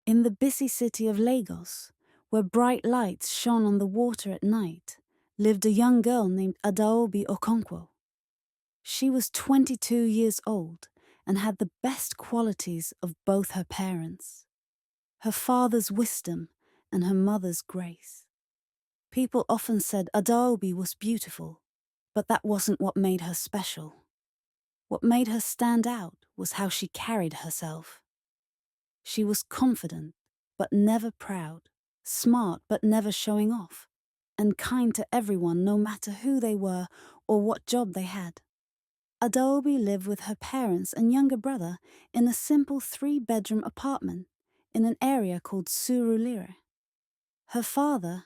In the busy city of Lagos, where bright lights shone on the water at night, lived a young girl named Adaobi Okonkwo. She was 22 years old and had the best qualities of both her parents, her father's wisdom and her mother's grace. People often said Adaobi was beautiful, but that wasn't what made her special. What made her stand out was how she carried herself. She was confident, but never proud, smart but never showing off, and kind to everyone no matter who they were or what job they had. Adaobi lived with her parents and younger brother in a simple 3-bedroom apartment in an area called Surulere. Her father,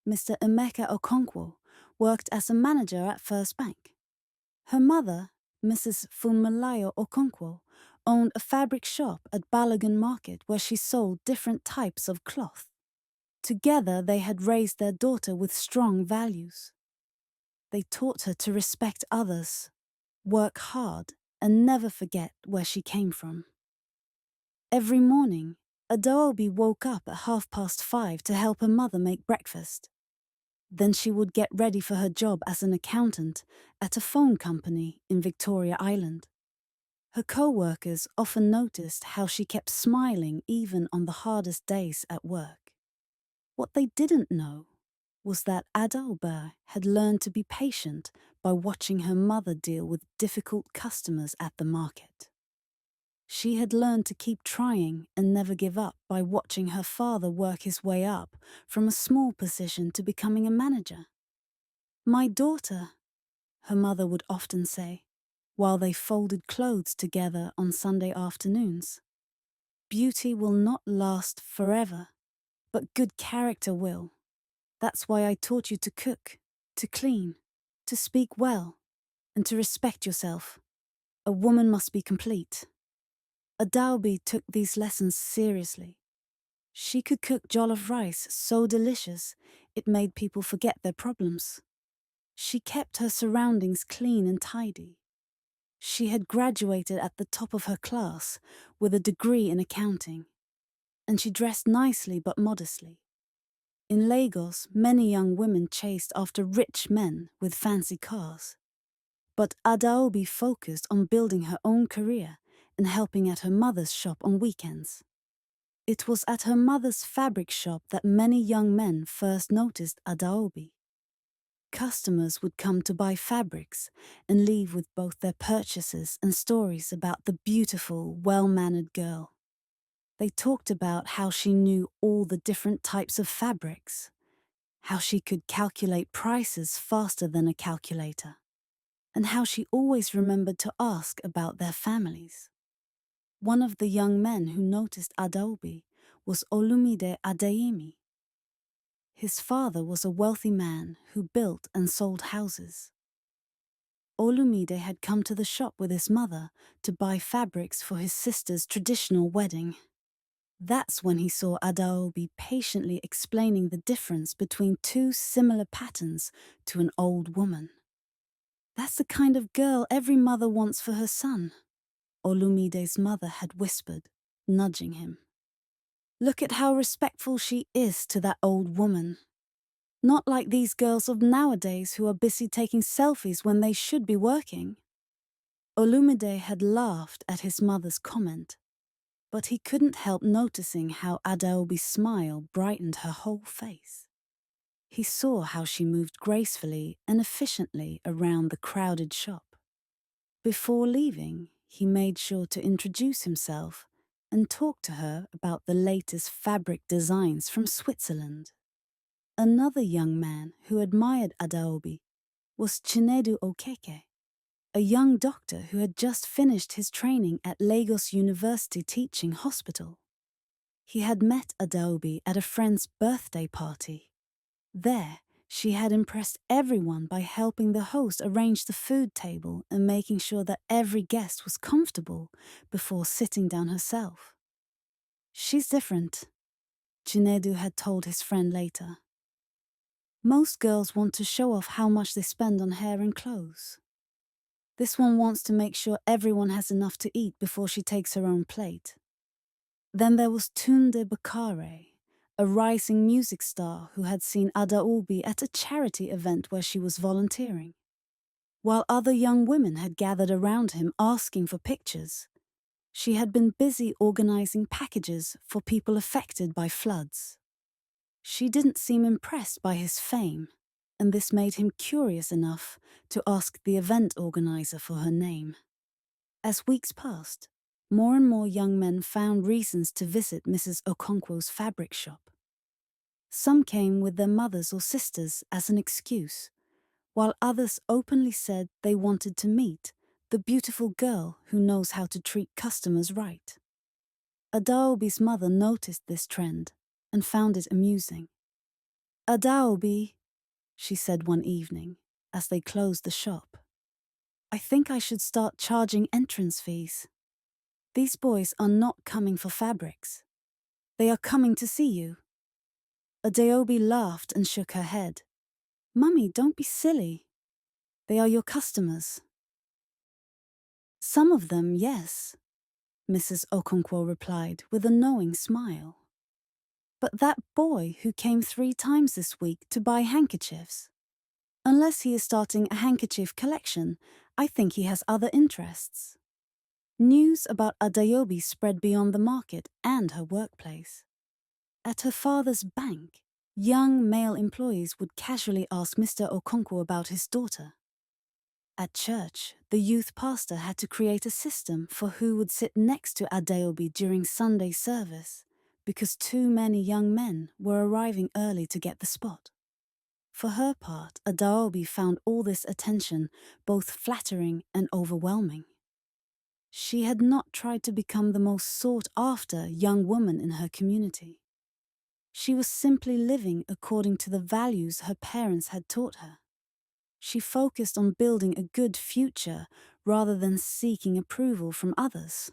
Mr. Emeka Okonkwo, worked as a manager at First Bank. Her mother, Mrs. Funmilayo Okonkwo, owned a fabric shop at Balogun Market where she sold different types of cloth. Together they had raised their daughter with strong values. They taught her to respect others, work hard, and never forget where she came from. Every morning, Adaobi woke up at 5:30 to help her mother make breakfast. Then she would get ready for her job as an accountant at a phone company in Victoria Island. Her co-workers often noticed how she kept smiling even on the hardest days at work. What they didn't know was that Adaobi had learned to be patient by watching her mother deal with difficult customers at the market. She had learned to keep trying and never give up by watching her father work his way up from a small position to becoming a manager. "My daughter," her mother would often say, while they folded clothes together on Sunday afternoons. "Beauty will not last forever, but good character will. That's why I taught you to cook, to clean, to speak well, and to respect yourself. A woman must be complete." Adaobi took these lessons seriously. She could cook jollof rice so delicious it made people forget their problems. She kept her surroundings clean and tidy. She had graduated at the top of her class with a degree in accounting, and she dressed nicely but modestly. In Lagos, many young women chased after rich men with fancy cars. But Adaobi focused on building her own career and helping at her mother's shop on weekends. It was at her mother's fabric shop that many young men first noticed Adaobi. Customers would come to buy fabrics and leave with both their purchases and stories about the beautiful, well-mannered girl. They talked about how she knew all the different types of fabrics, how she could calculate prices faster than a calculator, and how she always remembered to ask about their families. One of the young men who noticed Adaobi was Olumide Adeyemi. His father was a wealthy man who built and sold houses. Olumide had come to the shop with his mother to buy fabrics for his sister's traditional wedding. That's when he saw Adaobi patiently explaining the difference between two similar patterns to an old woman. "That's the kind of girl every mother wants for her son," Olumide's mother had whispered, nudging him. "Look at how respectful she is to that old woman. Not like these girls of nowadays who are busy taking selfies when they should be working." Olumide had laughed at his mother's comment, but he couldn't help noticing how Adaobi's smile brightened her whole face. He saw how she moved gracefully and efficiently around the crowded shop. Before leaving, he made sure to introduce himself and talk to her about the latest fabric designs from Switzerland. Another young man who admired Adaobi was Chinedu Okeke, a young doctor who had just finished his training at Lagos University Teaching Hospital. He had met Adaobi at a friend's birthday party. There, she had impressed everyone by helping the host arrange the food table and making sure that every guest was comfortable before sitting down herself. "She's different," Chinedu had told his friend later. "Most girls want to show off how much they spend on hair and clothes. This one wants to make sure everyone has enough to eat before she takes her own plate." Then there was Tunde Bakare, a rising music star who had seen Adaobi at a charity event where she was volunteering. While other young women had gathered around him asking for pictures, she had been busy organizing packages for people affected by floods. She didn't seem impressed by his fame, and this made him curious enough to ask the event organizer for her name. As weeks passed, more and more young men found reasons to visit Mrs. Okonkwo's fabric shop. Some came with their mothers or sisters as an excuse, while others openly said they wanted to meet the beautiful girl who knows how to treat customers right. Adaobi's mother noticed this trend and found it amusing. "Adaobi," she said one evening as they closed the shop, "I think I should start charging entrance fees. These boys are not coming for fabrics. They are coming to see you." Adaobi laughed and shook her head. "Mummy, don't be silly. They are your customers." "Some of them, yes," Mrs. Okonkwo replied with a knowing smile. "But that boy who came 3 times this week to buy handkerchiefs, unless he is starting a handkerchief collection, I think he has other interests." News about Adaobi spread beyond the market and her workplace. At her father's bank, young male employees would casually ask Mr. Okonkwo about his daughter. At church, the youth pastor had to create a system for who would sit next to Adaobi during Sunday service, because too many young men were arriving early to get the spot. For her part, Adaobi found all this attention both flattering and overwhelming. She had not tried to become the most sought-after young woman in her community. She was simply living according to the values her parents had taught her. She focused on building a good future rather than seeking approval from others.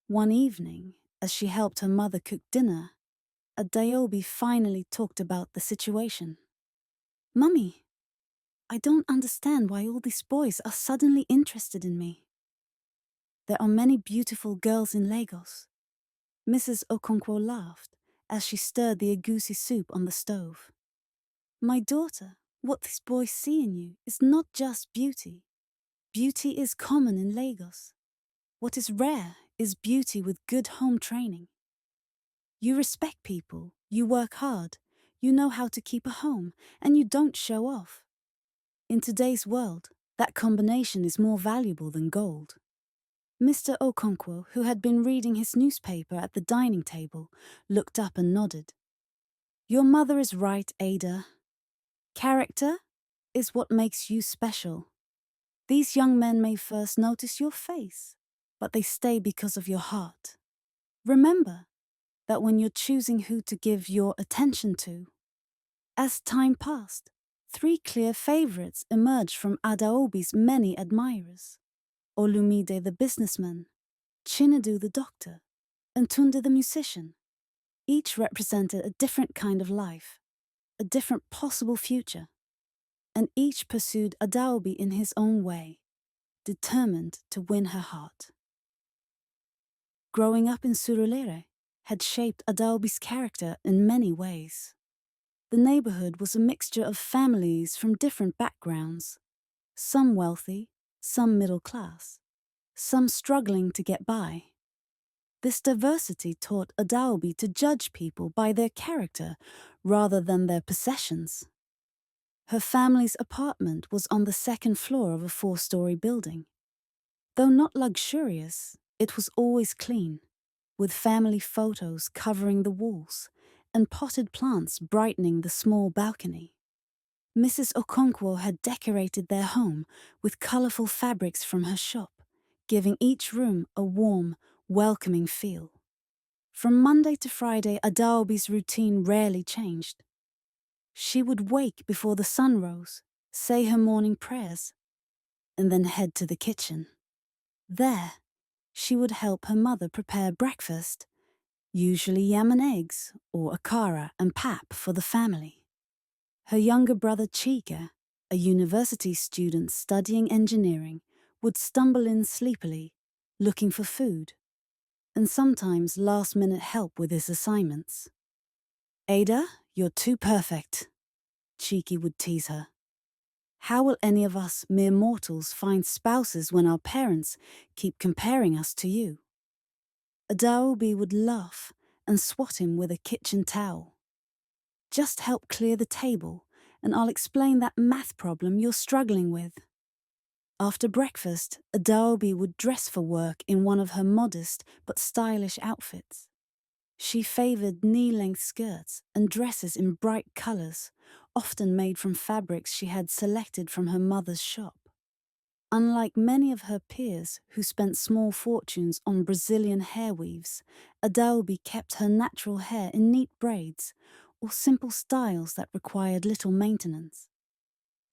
One evening, as she helped her mother cook dinner, Adaobi finally talked about the situation. "Mummy, I don't understand why all these boys are suddenly interested in me. There are many beautiful girls in Lagos." Mrs. Okonkwo laughed as she stirred the egusi soup on the stove. "My daughter, what these boys see in you is not just beauty. Beauty is common in Lagos. What is rare is beauty with good home training. You respect people, you work hard, you know how to keep a home, and you don't show off. In today's world, that combination is more valuable than gold." Mr. Okonkwo, who had been reading his newspaper at the dining table, looked up and nodded. "Your mother is right, Ada. Character is what makes you special. These young men may first notice your face, but they stay because of your heart. Remember that when you're choosing who to give your attention to." As time passed, 3 clear favorites emerged from Adaobi's many admirers: Olumide the businessman, Chinedu the doctor, and Tunde the musician. Each represented a different kind of life, a different possible future, and each pursued Adaobi in his own way, determined to win her heart. Growing up in Surulere had shaped Adaobi's character in many ways. The neighborhood was a mixture of families from different backgrounds, some wealthy, some middle class, some struggling to get by. This diversity taught Adaobi to judge people by their character rather than their possessions. Her family's apartment was on the 2nd floor of a 4-story building. Though not luxurious, it was always clean, with family photos covering the walls and potted plants brightening the small balcony. Mrs. Okonkwo had decorated their home with colorful fabrics from her shop, giving each room a warm, welcoming feel. From Monday to Friday, Adaobi's routine rarely changed. She would wake before the sun rose, say her morning prayers, and then head to the kitchen. There, she would help her mother prepare breakfast, usually yam and eggs or akara and pap for the family. Her younger brother Chika, a university student studying engineering, would stumble in sleepily, looking for food. and sometimes last-minute help with his assignments. "Ada, you're too perfect," Cheeky would tease her. "How will any of us mere mortals find spouses when our parents keep comparing us to you?" Adaobi would laugh and swat him with a kitchen towel. "Just help clear the table, and I'll explain that math problem you're struggling with." After breakfast, Adaobi would dress for work in one of her modest but stylish outfits. She favored knee-length skirts and dresses in bright colors, often made from fabrics she had selected from her mother's shop. Unlike many of her peers who spent small fortunes on Brazilian hair weaves, Adaobi kept her natural hair in neat braids or simple styles that required little maintenance.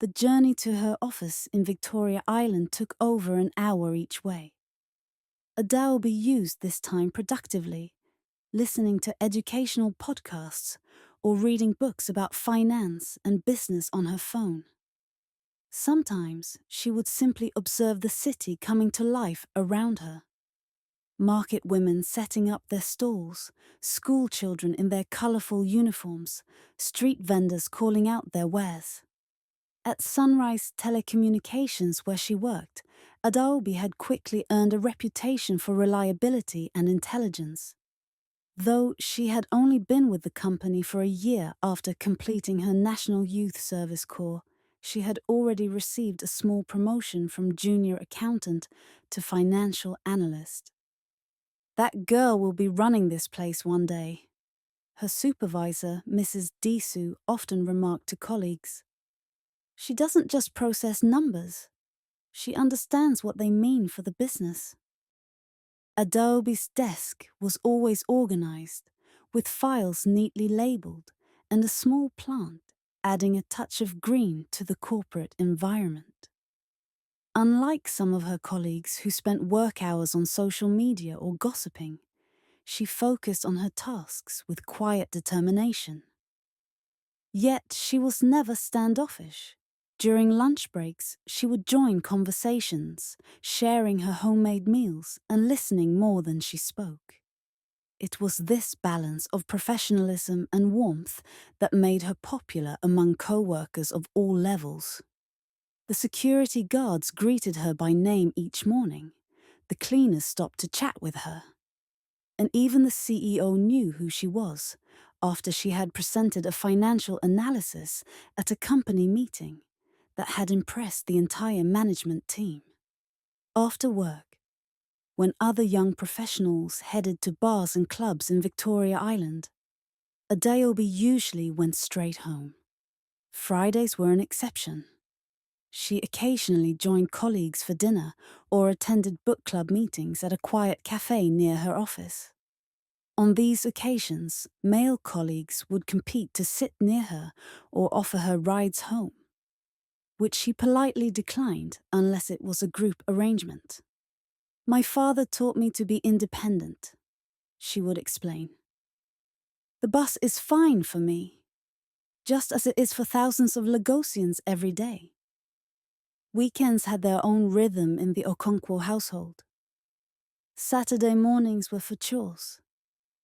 The journey to her office in Victoria Island took over an hour each way. Adaobi used this time productively, listening to educational podcasts or reading books about finance and business on her phone. Sometimes she would simply observe the city coming to life around her. Market women setting up their stalls, school children in their colorful uniforms, street vendors calling out their wares. At Sunrise Telecommunications, where she worked, Adaobi had quickly earned a reputation for reliability and intelligence. Though she had only been with the company for a year after completing her National Youth Service Corps, she had already received a small promotion from junior accountant to financial analyst. "That girl will be running this place one day," her supervisor, Mrs. Disu, often remarked to colleagues. "She doesn't just process numbers. She understands what they mean for the business." Adaobi's desk was always organized, with files neatly labeled and a small plant adding a touch of green to the corporate environment. Unlike some of her colleagues who spent work hours on social media or gossiping, she focused on her tasks with quiet determination. Yet she was never standoffish. During lunch breaks, she would join conversations, sharing her homemade meals and listening more than she spoke. It was this balance of professionalism and warmth that made her popular among co-workers of all levels. The security guards greeted her by name each morning. The cleaners stopped to chat with her. And even the CEO knew who she was after she had presented a financial analysis at a company meeting that had impressed the entire management team. After work, when other young professionals headed to bars and clubs in Victoria Island, Adaobi usually went straight home. Fridays were an exception. She occasionally joined colleagues for dinner or attended book club meetings at a quiet cafe near her office. On these occasions, male colleagues would compete to sit near her or offer her rides home, which she politely declined unless it was a group arrangement. "My father taught me to be independent," she would explain. "The bus is fine for me, just as it is for thousands of Lagosians every day." Weekends had their own rhythm in the Okonkwo household. Saturday mornings were for chores,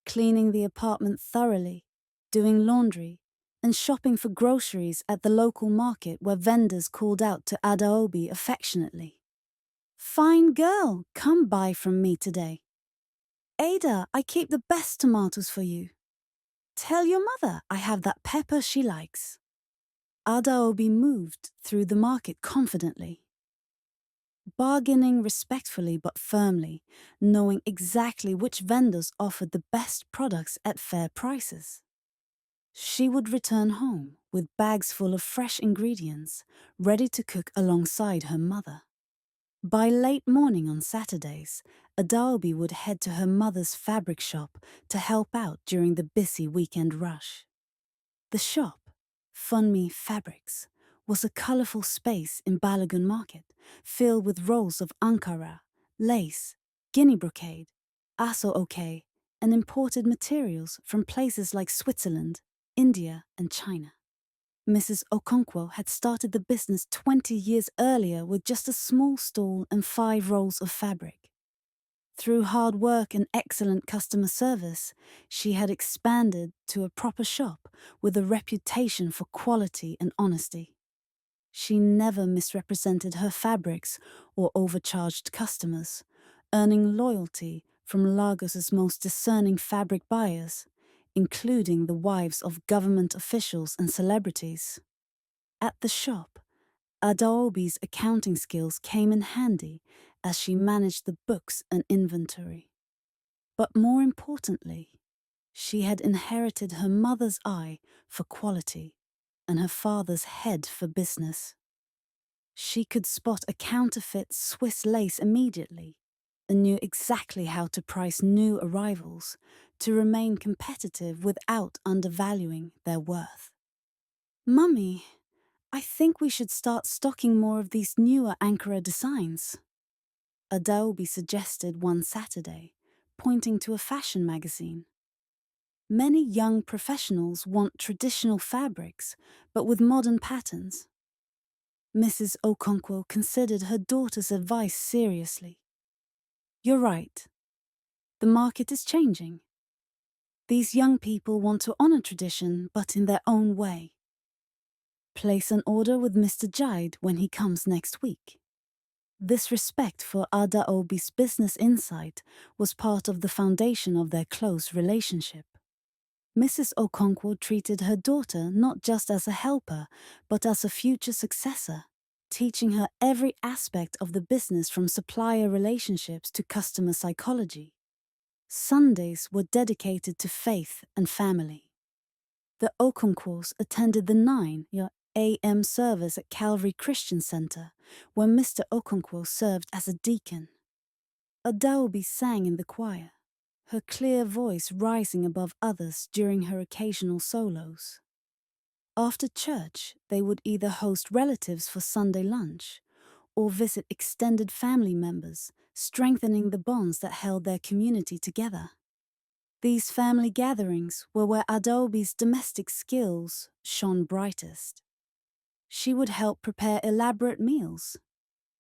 cleaning the apartment thoroughly, doing laundry, and shopping for groceries at the local market where vendors called out to Adaobi affectionately. "Fine girl, come buy from me today. Ada, I keep the best tomatoes for you. Tell your mother I have that pepper she likes." Adaobi moved through the market confidently, bargaining respectfully but firmly, knowing exactly which vendors offered the best products at fair prices. She would return home with bags full of fresh ingredients, ready to cook alongside her mother. By late morning on Saturdays, Adaobi would head to her mother's fabric shop to help out during the busy weekend rush. The shop, Funmi Fabrics, was a colourful space in Balogun Market, filled with rolls of Ankara, lace, Guinea brocade, aso-oke, and imported materials from places like Switzerland, India, and China. Mrs. Okonkwo had started the business 20 years earlier with just a small stall and 5 rolls of fabric. Through hard work and excellent customer service, she had expanded to a proper shop with a reputation for quality and honesty. She never misrepresented her fabrics or overcharged customers, earning loyalty from Lagos's most discerning fabric buyers, including the wives of government officials and celebrities. At the shop, Adaobi's accounting skills came in handy as she managed the books and inventory. But more importantly, she had inherited her mother's eye for quality and her father's head for business. She could spot a counterfeit Swiss lace immediately and knew exactly how to price new arrivals to remain competitive without undervaluing their worth. "Mummy, I think we should start stocking more of these newer Ankara designs," Adaobi suggested one Saturday, pointing to a fashion magazine. Many young professionals want traditional fabrics, but with modern patterns. Mrs. Okonkwo considered her daughter's advice seriously. "You're right. The market is changing. These young people want to honor tradition, but in their own way. Place an order with Mr. Jaid when he comes next week." This respect for Adaobi's business insight was part of the foundation of their close relationship. Mrs. Okonkwo treated her daughter not just as a helper, but as a future successor, teaching her every aspect of the business from supplier relationships to customer psychology. Sundays were dedicated to faith and family. The Okonkwos attended the 9 a.m. service at Calvary Christian Center, where Mr. Okonkwo served as a deacon. Adaobi sang in the choir, her clear voice rising above others during her occasional solos. After church, they would either host relatives for Sunday lunch or visit extended family members, strengthening the bonds that held their community together. These family gatherings were where Adaobi's domestic skills shone brightest. She would help prepare elaborate meals: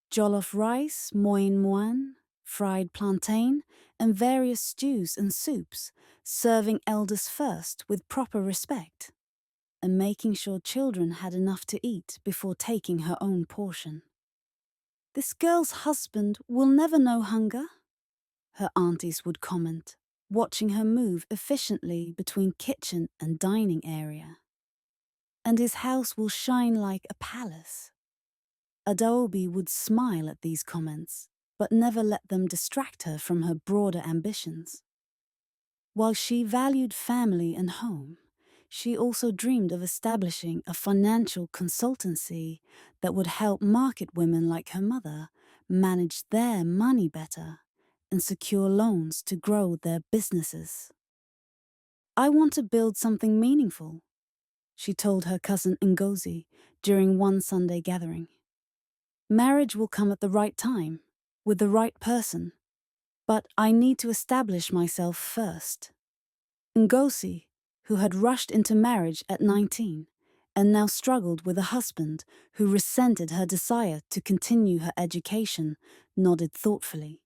jollof rice, moin moine, fried plantain, and various stews and soups, serving elders first with proper respect, and making sure children had enough to eat before taking her own portion. "This girl's husband will never know hunger," her aunties would comment, watching her move efficiently between kitchen and dining area. "And his house will shine like a palace." Adaobi would smile at these comments, but never let them distract her from her broader ambitions. While she valued family and home, she also dreamed of establishing a financial consultancy that would help market women like her mother manage their money better and secure loans to grow their businesses. "I want to build something meaningful," she told her cousin Ngozi during one Sunday gathering. "Marriage will come at the right time, with the right person, but I need to establish myself first." Ngozi, who had rushed into marriage at 19 and now struggled with a husband who resented her desire to continue her education, nodded thoughtfully.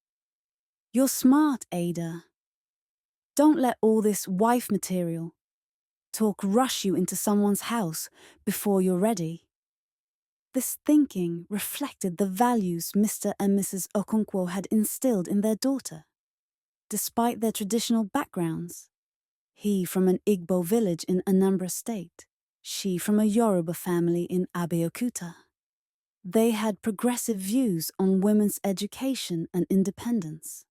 "You're smart, Ada. Don't let all this wife material talk rush you into someone's house before you're ready." This thinking reflected the values Mr. and Mrs. Okonkwo had instilled in their daughter. Despite their traditional backgrounds, he from an Igbo village in Anambra State, she from a Yoruba family in Abeokuta, they had progressive views on women's education and independence.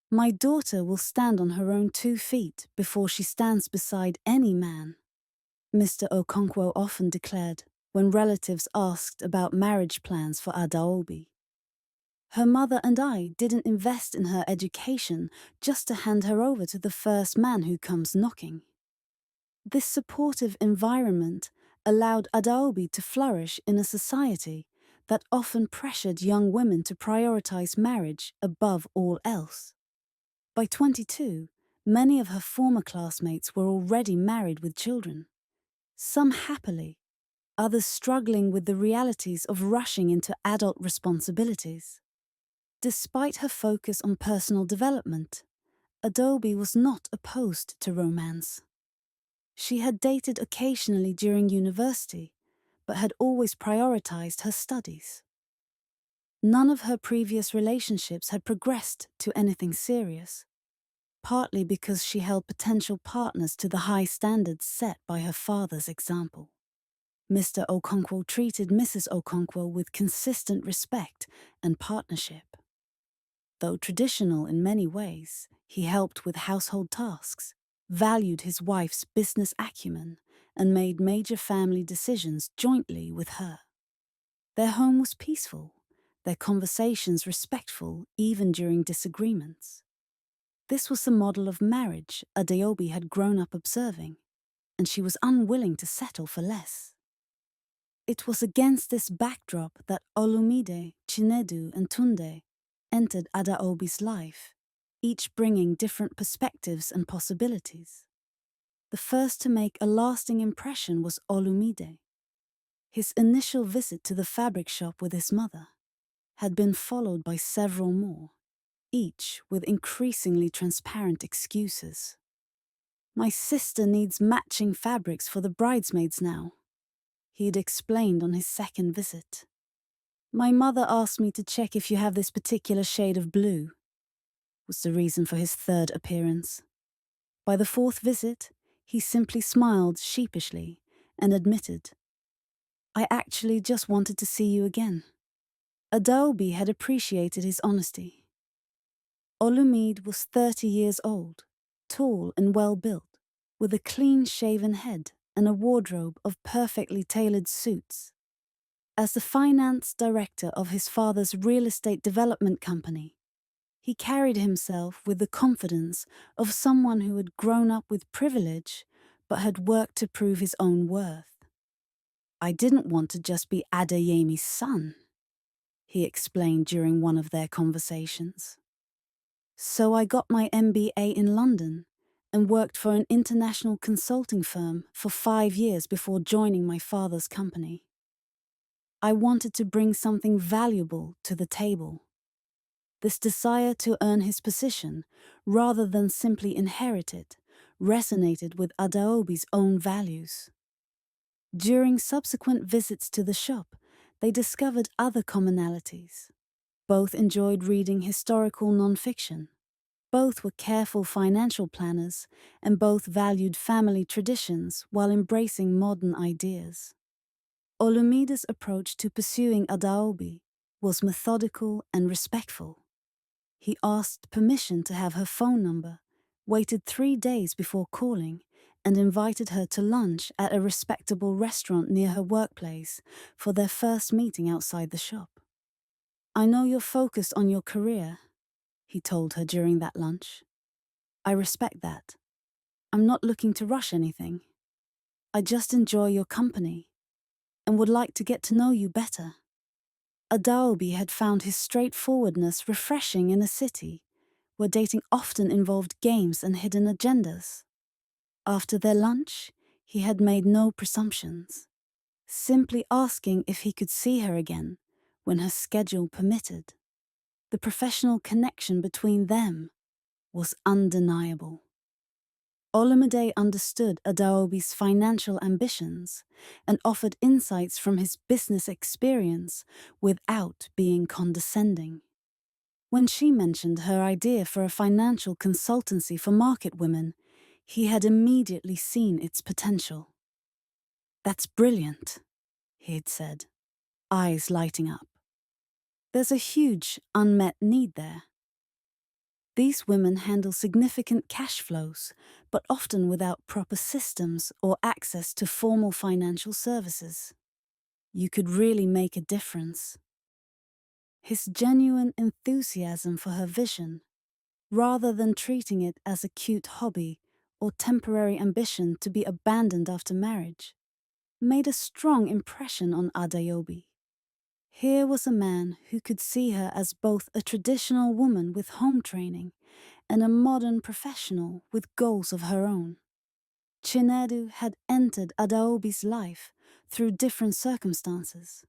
"My daughter will stand on her own 2 feet before she stands beside any man," Mr. Okonkwo often declared when relatives asked about marriage plans for Adaobi. "Her mother and I didn't invest in her education just to hand her over to the first man who comes knocking." This supportive environment allowed Adaobi to flourish in a society that often pressured young women to prioritize marriage above all else. By 22, many of her former classmates were already married with children, some happily, others struggling with the realities of rushing into adult responsibilities. Despite her focus on personal development, Adaobi was not opposed to romance. She had dated occasionally during university, but had always prioritized her studies. None of her previous relationships had progressed to anything serious, partly because she held potential partners to the high standards set by her father's example. Mr. Okonkwo treated Mrs. Okonkwo with consistent respect and partnership. Though traditional in many ways, he helped with household tasks, valued his wife's business acumen, and made major family decisions jointly with her. Their home was peaceful, their conversations respectful even during disagreements. This was the model of marriage Adaobi had grown up observing, and she was unwilling to settle for less. It was against this backdrop that Olumide, Chinedu, and Tunde entered Adaobi's life, each bringing different perspectives and possibilities. The first to make a lasting impression was Olumide. His initial visit to the fabric shop with his mother had been followed by several more, each with increasingly transparent excuses. "My sister needs matching fabrics for the bridesmaids now," he'd explained on his second visit. "My mother asked me to check if you have this particular shade of blue," was the reason for his third appearance. By the fourth visit, he simply smiled sheepishly and admitted, "I actually just wanted to see you again." Adaobi had appreciated his honesty. Olumide was 30 years old, tall and well-built, with a clean-shaven head and a wardrobe of perfectly tailored suits. As the finance director of his father's real estate development company, he carried himself with the confidence of someone who had grown up with privilege but had worked to prove his own worth. "I didn't want to just be Adeyemi's son," he explained during one of their conversations. "So I got my MBA in London and worked for an international consulting firm for 5 years before joining my father's company. I wanted to bring something valuable to the table." This desire to earn his position, rather than simply inherit it, resonated with Adaobi's own values. During subsequent visits to the shop, they discovered other commonalities. Both enjoyed reading historical nonfiction. Both were careful financial planners, and both valued family traditions while embracing modern ideas. Olumide's approach to pursuing Adaobi was methodical and respectful. He asked permission to have her phone number, waited 3 days before calling, and invited her to lunch at a respectable restaurant near her workplace for their first meeting outside the shop. "I know you're focused on your career," he told her during that lunch. "I respect that. I'm not looking to rush anything. I just enjoy your company and would like to get to know you better." Adaobi had found his straightforwardness refreshing in a city where dating often involved games and hidden agendas. After their lunch, he had made no presumptions, simply asking if he could see her again when her schedule permitted. The professional connection between them was undeniable. Olumide understood Adaobi's financial ambitions and offered insights from his business experience without being condescending. When she mentioned her idea for a financial consultancy for market women, he had immediately seen its potential. "That's brilliant," he had said, eyes lighting up. "There's a huge unmet need there. These women handle significant cash flows, but often without proper systems or access to formal financial services. You could really make a difference." His genuine enthusiasm for her vision, rather than treating it as a cute hobby or temporary ambition to be abandoned after marriage, made a strong impression on Adaobi. Here was a man who could see her as both a traditional woman with home training and a modern professional with goals of her own. Chinedu had entered Adaobi's life through different circumstances.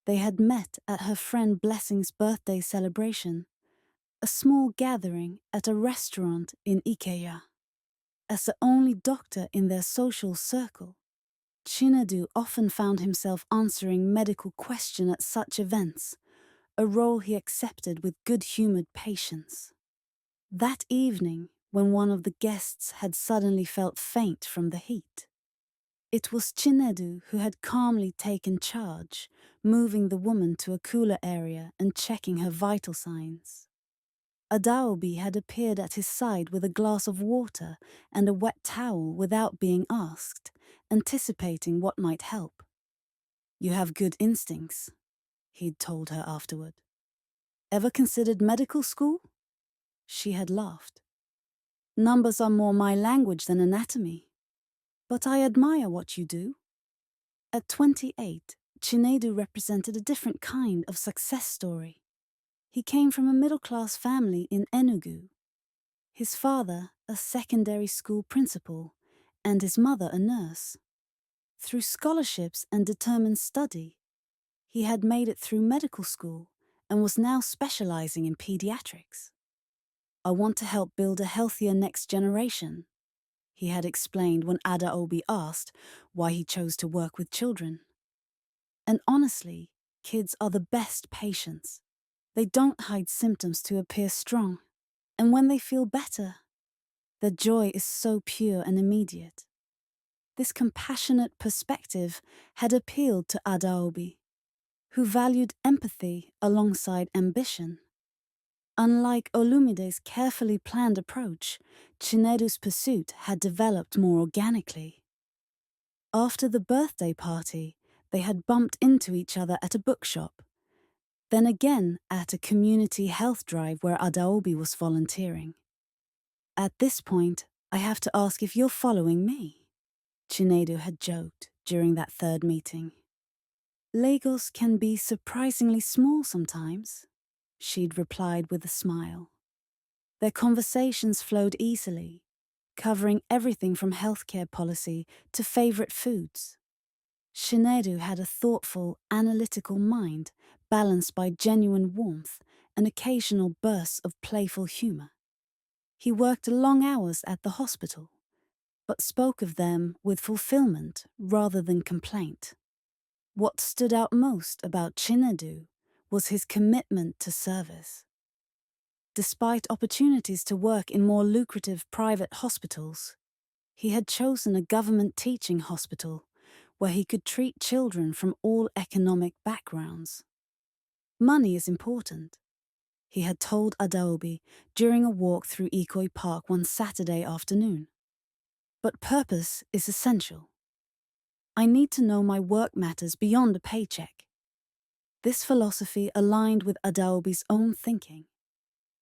They had met at her friend Blessing's birthday celebration, a small gathering at a restaurant in Ikeya. As the only doctor in their social circle, Chinedu often found himself answering medical questions at such events, a role he accepted with good-humoured patience. That evening, when one of the guests had suddenly felt faint from the heat, it was Chinedu who had calmly taken charge, moving the woman to a cooler area and checking her vital signs. Adaobi had appeared at his side with a glass of water and a wet towel without being asked, anticipating what might help. "You have good instincts," he'd told her afterward. "Ever considered medical school?" She had laughed. "Numbers are more my language than anatomy. But I admire what you do." At 28, Chinedu represented a different kind of success story. He came from a middle-class family in Enugu. His father, a secondary school principal, and his mother a nurse. Through scholarships and determined study, he had made it through medical school and was now specializing in pediatrics. "I want to help build a healthier next generation," he had explained when Adaobi asked why he chose to work with children. And honestly, kids are the best patients. They don't hide symptoms to appear strong. And when they feel better, their joy is so pure and immediate. This compassionate perspective had appealed to Adaobi, who valued empathy alongside ambition. Unlike Olumide's carefully planned approach, Chinedu's pursuit had developed more organically. After the birthday party, they had bumped into each other at a bookshop, then again at a community health drive where Adaobi was volunteering. "At this point, I have to ask if you're following me," Chinedu had joked during that third meeting. "Lagos can be surprisingly small sometimes," she'd replied with a smile. Their conversations flowed easily, covering everything from healthcare policy to favorite foods. Chinedu had a thoughtful, analytical mind balanced by genuine warmth and occasional bursts of playful humor. He worked long hours at the hospital, but spoke of them with fulfillment rather than complaint. What stood out most about Chinedu was his commitment to service. Despite opportunities to work in more lucrative private hospitals, he had chosen a government teaching hospital where he could treat children from all economic backgrounds. "Money is important," he had told Adaobi during a walk through Ikoi Park one Saturday afternoon. "But purpose is essential. I need to know my work matters beyond a paycheck." This philosophy aligned with Adaobi's own thinking.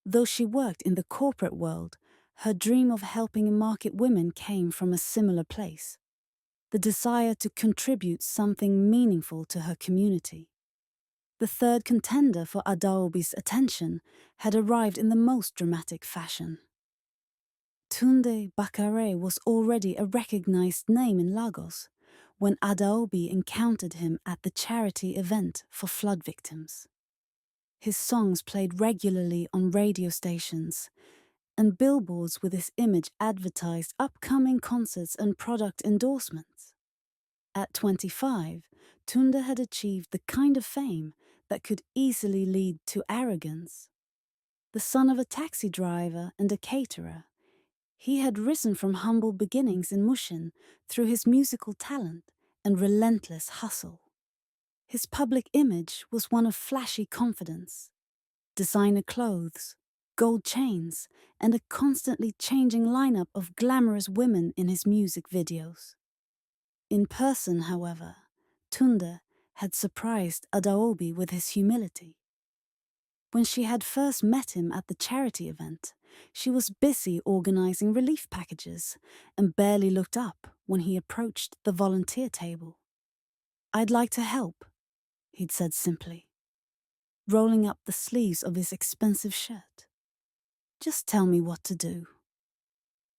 Though she worked in the corporate world, her dream of helping market women came from a similar place: the desire to contribute something meaningful to her community. The third contender for Adaobi's attention had arrived in the most dramatic fashion. Tunde Bakare was already a recognized name in Lagos when Adaobi encountered him at the charity event for flood victims. His songs played regularly on radio stations, and billboards with his image advertised upcoming concerts and product endorsements. At 25, Tunde had achieved the kind of fame that could easily lead to arrogance. The son of a taxi driver and a caterer, he had risen from humble beginnings in Mushin through his musical talent and relentless hustle. His public image was one of flashy confidence, designer clothes, gold chains, and a constantly changing lineup of glamorous women in his music videos. In person, however, Tunde had surprised Adaobi with his humility. When she had first met him at the charity event, she was busy organizing relief packages and barely looked up when he approached the volunteer table. "I'd like to help," he'd said simply, rolling up the sleeves of his expensive shirt. "Just tell me what to do."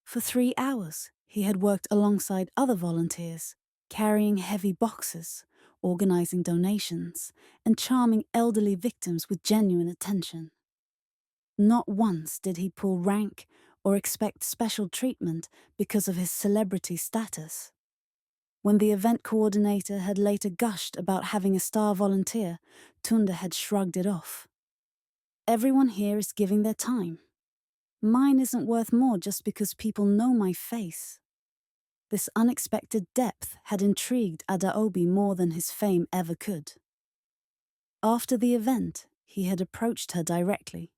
For 3 hours, he had worked alongside other volunteers, carrying heavy boxes organizing donations, and charming elderly victims with genuine attention. Not once did he pull rank or expect special treatment because of his celebrity status. When the event coordinator had later gushed about having a star volunteer, Tunde had shrugged it off. Everyone here is giving their time. Mine isn't worth more just because people know my face. This unexpected depth had intrigued Adaobi more than his fame ever could. After the event, he had approached her directly.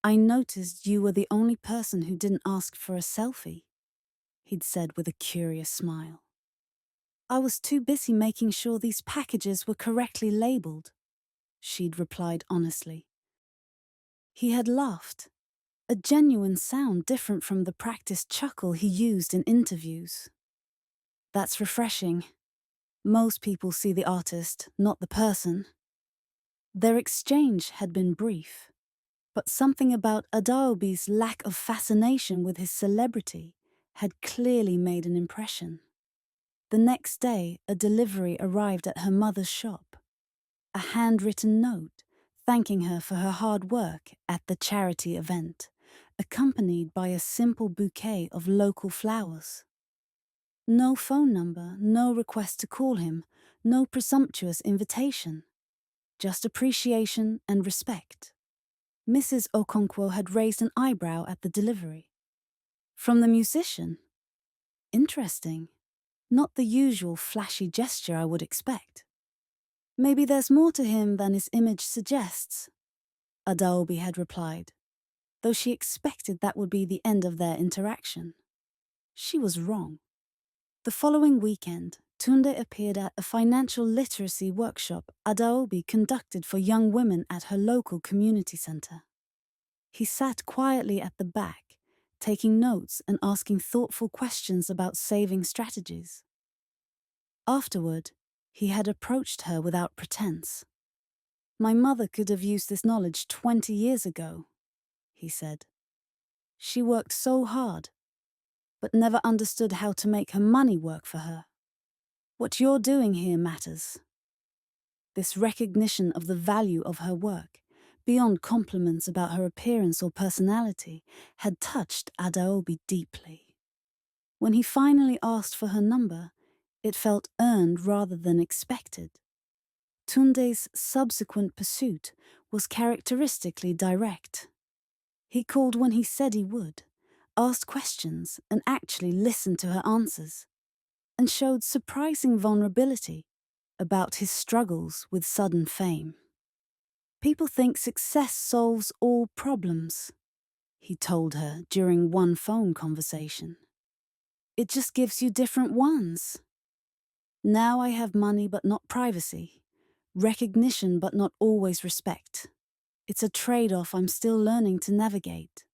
"I noticed you were the only person who didn't ask for a selfie," he'd said with a curious smile. "I was too busy making sure these packages were correctly labeled," she'd replied honestly. He had laughed, a genuine sound different from the practiced chuckle he used in interviews. "That's refreshing. Most people see the artist, not the person." Their exchange had been brief, but something about Adaobi's lack of fascination with his celebrity had clearly made an impression. The next day, a delivery arrived at her mother's shop. A handwritten note thanking her for her hard work at the charity event, accompanied by a simple bouquet of local flowers. No phone number, no request to call him, no presumptuous invitation. Just appreciation and respect. Mrs. Okonkwo had raised an eyebrow at the delivery. From the musician? Interesting. Not the usual flashy gesture I would expect. Maybe there's more to him than his image suggests, Adaobi had replied, though she expected that would be the end of their interaction. She was wrong. The following weekend, Tunde appeared at a financial literacy workshop Adaobi conducted for young women at her local community center. He sat quietly at the back, taking notes and asking thoughtful questions about saving strategies. Afterward, he had approached her without pretense. "My mother could have used this knowledge 20 years ago," he said. "She worked so hard, but never understood how to make her money work for her. What you're doing here matters." This recognition of the value of her work, beyond compliments about her appearance or personality, had touched Adaobi deeply. When he finally asked for her number, it felt earned rather than expected. Tunde's subsequent pursuit was characteristically direct. He called when he said he would, asked questions and actually listened to her answers, and showed surprising vulnerability about his struggles with sudden fame. "People think success solves all problems," he told her during one phone conversation. "It just gives you different ones. Now I have money but not privacy, recognition but not always respect. It's a trade-off I'm still learning to navigate."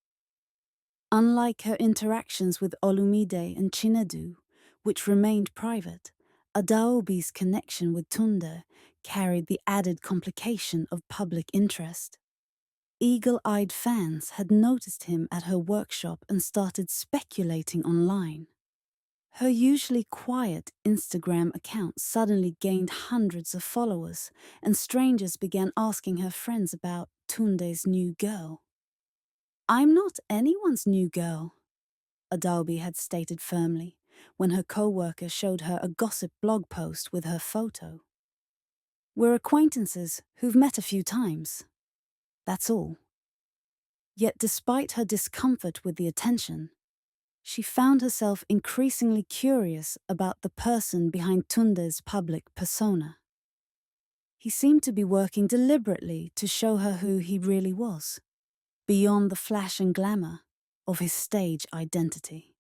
Unlike her interactions with Olumide and Chinedu, which remained private, Adaobi's connection with Tunde carried the added complication of public interest. Eagle-eyed fans had noticed him at her workshop and started speculating online. Her usually quiet Instagram account suddenly gained hundreds of followers, and strangers began asking her friends about Tunde's new girl. "I'm not anyone's new girl," Adaobi had stated firmly when her co-worker showed her a gossip blog post with her photo. "We're acquaintances who've met a few times. That's all." Yet despite her discomfort with the attention, she found herself increasingly curious about the person behind Tunde's public persona. He seemed to be working deliberately to show her who he really was, beyond the flash and glamour of his stage identity.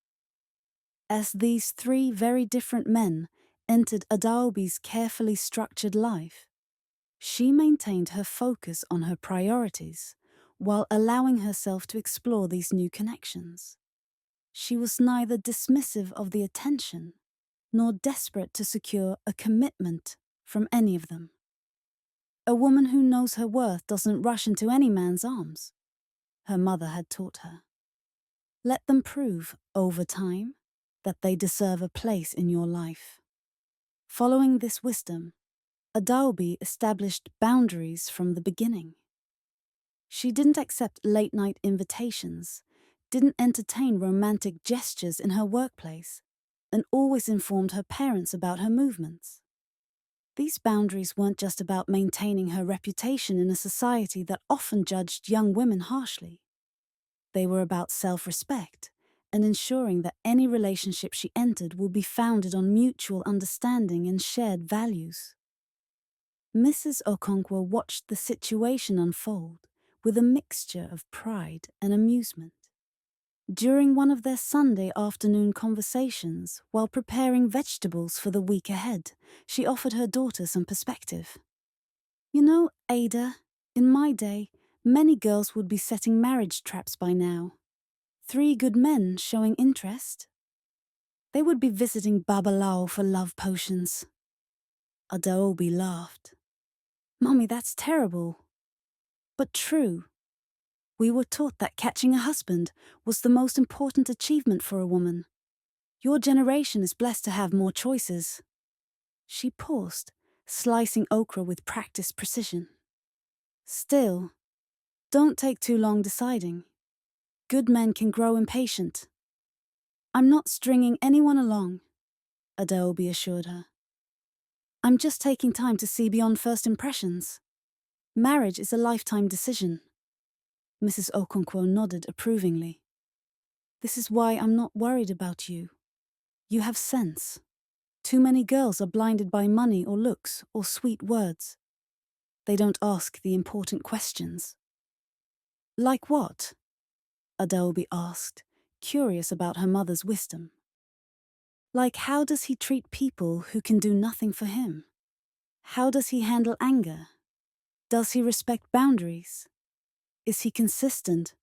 As these three very different men entered Adaobi's carefully structured life, she maintained her focus on her priorities while allowing herself to explore these new connections. She was neither dismissive of the attention nor desperate to secure a commitment from any of them. A woman who knows her worth doesn't rush into any man's arms, her mother had taught her. Let them prove, over time, that they deserve a place in your life. Following this wisdom, Adaobi established boundaries from the beginning. She didn't accept late-night invitations, didn't entertain romantic gestures in her workplace, and always informed her parents about her movements. These boundaries weren't just about maintaining her reputation in a society that often judged young women harshly. They were about self-respect and ensuring that any relationship she entered would be founded on mutual understanding and shared values. Mrs. Okonkwo watched the situation unfold with a mixture of pride and amusement. During one of their Sunday afternoon conversations, while preparing vegetables for the week ahead, she offered her daughter some perspective. "You know, Ada, in my day, many girls would be setting marriage traps by now. 3 good men showing interest. They would be visiting Babalao for love potions." Adaobi laughed. "Mommy, that's terrible. But true. We were taught that catching a husband was the most important achievement for a woman. Your generation is blessed to have more choices." She paused, slicing okra with practiced precision. "Still, don't take too long deciding. Good men can grow impatient." "I'm not stringing anyone along," Adaobi assured her. "I'm just taking time to see beyond first impressions. Marriage is a lifetime decision." Mrs. Okonkwo nodded approvingly. "This is why I'm not worried about you. You have sense. Too many girls are blinded by money or looks or sweet words. They don't ask the important questions." "Like what?" Adaobi asked, curious about her mother's wisdom. "Like, how does he treat people who can do nothing for him? How does he handle anger? Does he respect boundaries? Is he consistent,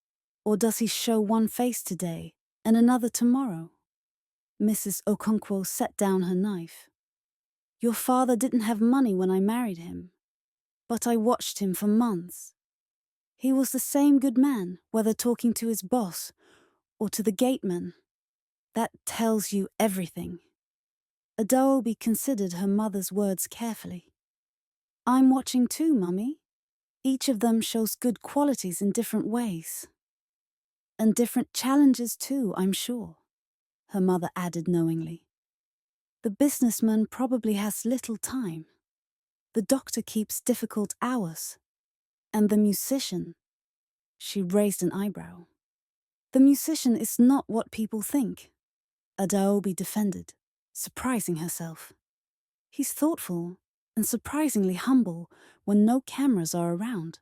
or does he show one face today and another tomorrow?" Mrs. Okonkwo set down her knife. "Your father didn't have money when I married him, but I watched him for months. He was the same good man, whether talking to his boss or to the gateman. That tells you everything." Adaobi considered her mother's words carefully. "I'm watching too, Mummy. Each of them shows good qualities in different ways. And different challenges too, I'm sure," her mother added knowingly. "The businessman probably has little time. The doctor keeps difficult hours. And the musician," she raised an eyebrow. "The musician is not what people think," Adaobi defended, surprising herself. "He's thoughtful and surprisingly humble when no cameras are around."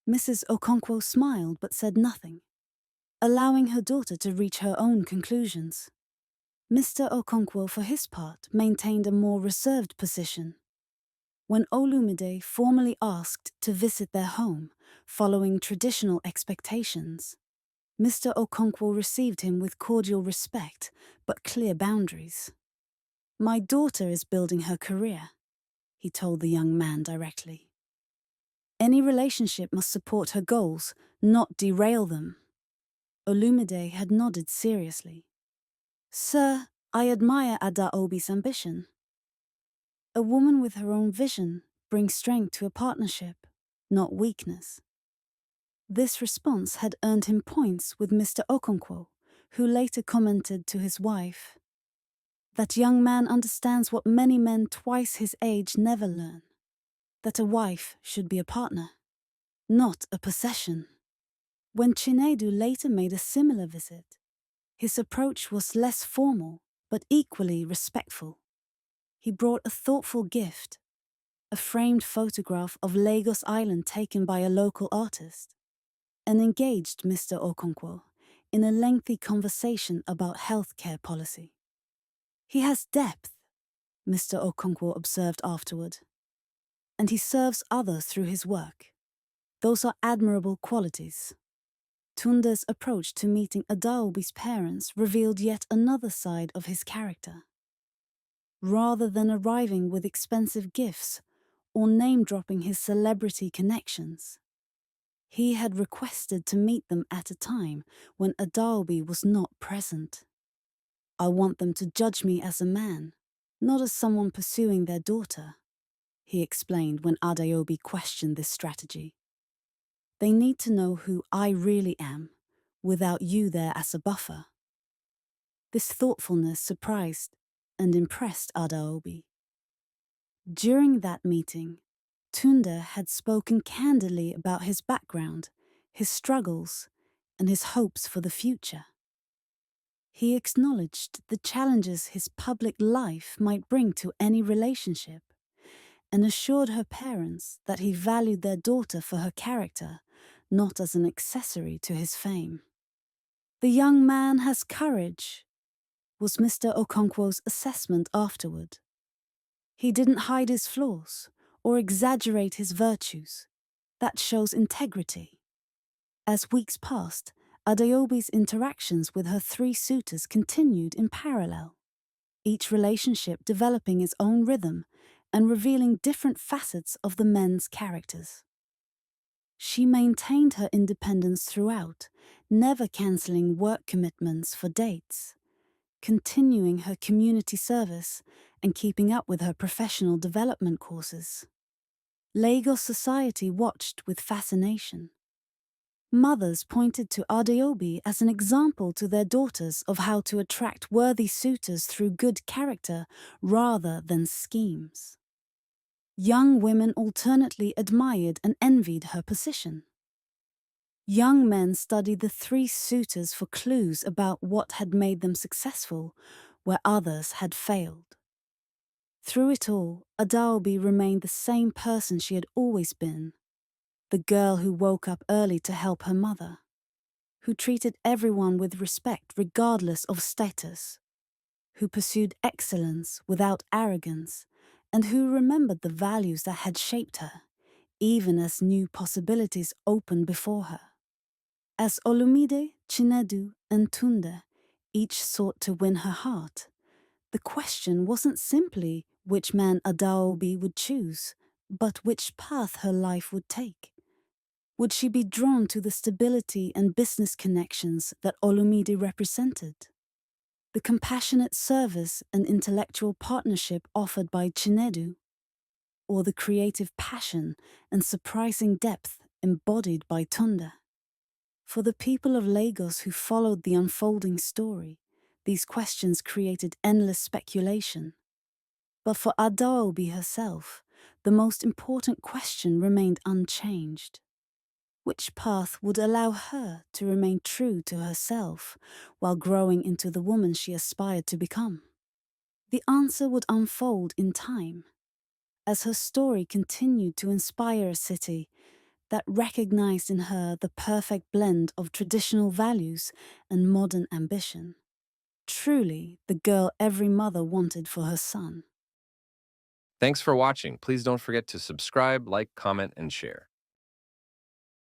Mrs. Okonkwo smiled but said nothing, allowing her daughter to reach her own conclusions. Mr. Okonkwo, for his part, maintained a more reserved position. When Olumide formally asked to visit their home, following traditional expectations, Mr. Okonkwo received him with cordial respect but clear boundaries. "My daughter is building her career," he told the young man directly. "Any relationship must support her goals, not derail them." Olumide had nodded seriously. "Sir, I admire Adaobi's ambition. A woman with her own vision brings strength to a partnership, not weakness." This response had earned him points with Mr. Okonkwo, who later commented to his wife, "That young man understands what many men twice his age never learn, that a wife should be a partner, not a possession." When Chinedu later made a similar visit, his approach was less formal but equally respectful. He brought a thoughtful gift, a framed photograph of Lagos Island taken by a local artist, and engaged Mr. Okonkwo in a lengthy conversation about healthcare policy. "He has depth," Mr. Okonkwo observed afterward, "and he serves others through his work. Those are admirable qualities." Tunde's approach to meeting Adaobi's parents revealed yet another side of his character. Rather than arriving with expensive gifts or name-dropping his celebrity connections, he had requested to meet them at a time when Adaobi was not present. "I want them to judge me as a man, not as someone pursuing their daughter," he explained when Adaobi questioned this strategy. They need to know who I really am, without you there as a buffer. This thoughtfulness surprised and impressed Adaobi. During that meeting, Tunde had spoken candidly about his background, his struggles, and his hopes for the future. He acknowledged the challenges his public life might bring to any relationship, and assured her parents that he valued their daughter for her character, not as an accessory to his fame. "The young man has courage," was Mr. Okonkwo's assessment afterward. "He didn't hide his flaws or exaggerate his virtues. That shows integrity." As weeks passed, Adaobi's interactions with her three suitors continued in parallel, each relationship developing its own rhythm and revealing different facets of the men's characters. She maintained her independence throughout, never cancelling work commitments for dates, continuing her community service and keeping up with her professional development courses. Lagos society watched with fascination. Mothers pointed to Adaobi as an example to their daughters of how to attract worthy suitors through good character rather than schemes. Young women alternately admired and envied her position. Young men studied the three suitors for clues about what had made them successful where others had failed. Through it all, Adaobi remained the same person she had always been, the girl who woke up early to help her mother, who treated everyone with respect regardless of status, who pursued excellence without arrogance, and who remembered the values that had shaped her, even as new possibilities opened before her. As Olumide, Chinedu, and Tunde each sought to win her heart, the question wasn't simply which man Adaobi would choose, but which path her life would take. Would she be drawn to the stability and business connections that Olumide represented? The compassionate service and intellectual partnership offered by Chinedu? Or the creative passion and surprising depth embodied by Tunde? For the people of Lagos who followed the unfolding story, these questions created endless speculation. But for Adaobi herself, the most important question remained unchanged. Which path would allow her to remain true to herself while growing into the woman she aspired to become? The answer would unfold in time, as her story continued to inspire a city that recognized in her the perfect blend of traditional values and modern ambition. Truly, the girl every mother wanted for her son. Thanks for watching. Please don't forget to subscribe, like, comment, and share.